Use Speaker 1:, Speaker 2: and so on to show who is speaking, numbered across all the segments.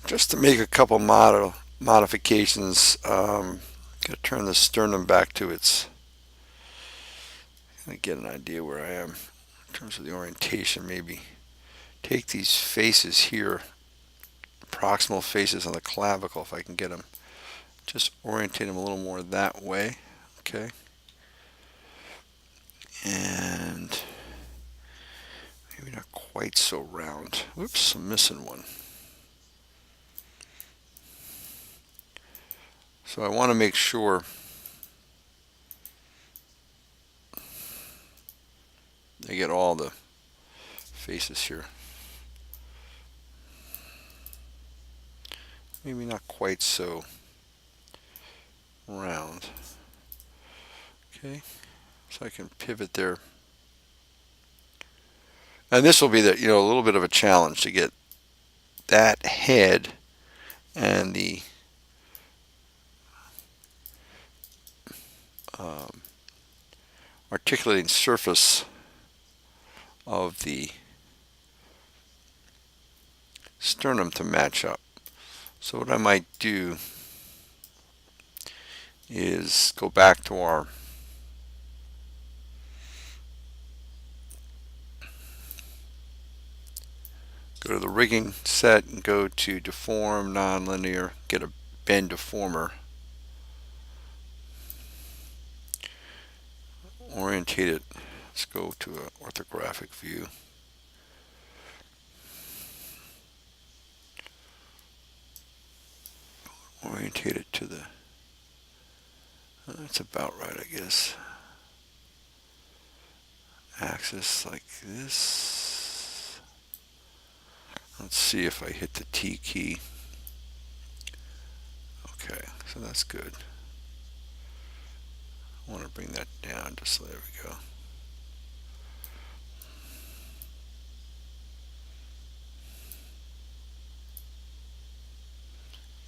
Speaker 1: Just to make a couple modifications, gotta turn the sternum back to its, get an idea where I am in terms of the orientation. Maybe take these faces here, proximal faces on the clavicle, if I can get them, just orientate them a little more that way. Okay, and maybe not quite so round. Whoops, I'm missing one. So I want to make sure I get all the faces here. Maybe not quite so round. Okay, so I can pivot there. And this will be a little bit of a challenge to get that head and the um, articulating surface of the sternum to match up. So what I might do is go back to our go to the rigging set and go to deform nonlinear, get a bend deformer, orientate it. Let's go to an orthographic view. Orientate it to the, that's about right, I guess. Axis like this. Let's see if I hit the T key. Okay, so that's good. I want to bring that down, just so there we go.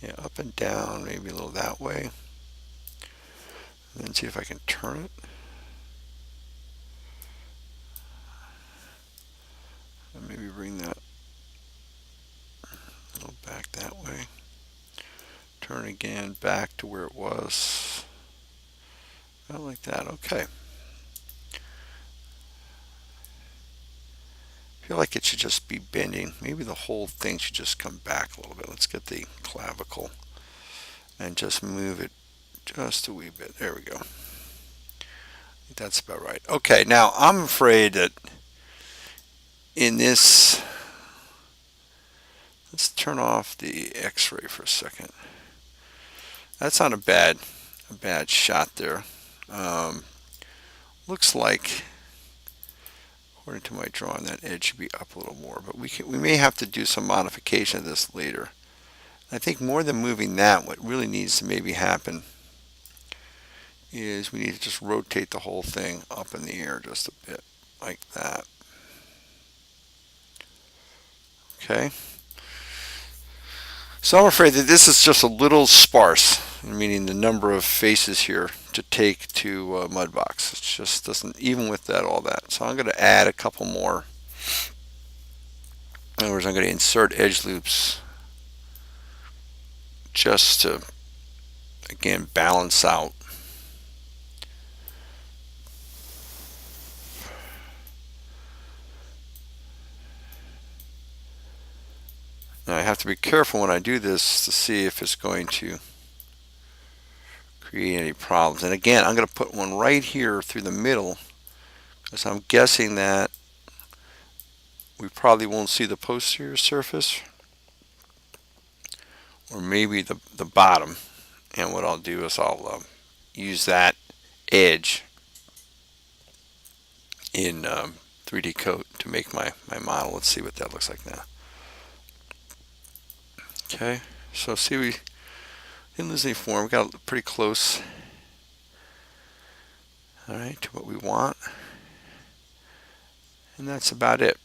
Speaker 1: Yeah, up and down, maybe a little that way. And then see if I can turn it. And maybe bring that a little back that way. Turn again back to where it was. About like that. Okay. I feel like it should just be bending. Maybe the whole thing should just come back a little bit. Let's get the clavicle and just move it just a wee bit. There we go. I think that's about right. Okay, now I'm afraid that in this, let's turn off the x-ray for a second. That's not a bad shot there. Looks like, according to my drawing, that edge should be up a little more, but we may have to do some modification of this later. I think more than moving that, what really needs to maybe happen is we need to just rotate the whole thing up in the air just a bit, like that. Okay. So I'm afraid that this is just a little sparse, meaning the number of faces here to take to Mudbox. It just doesn't, even with that, all that. So I'm going to add a couple more. In other words, I'm going to insert edge loops just to, again, balance out. Now I have to be careful when I do this to see if it's going to create any problems. And again, I'm going to put one right here through the middle because I'm guessing that we probably won't see the posterior surface or maybe the bottom. And what I'll do is I'll use that edge in 3D Coat to make my model. Let's see what that looks like now. Okay, so see, we didn't lose any form. We got pretty close, all right, to what we want. And that's about it.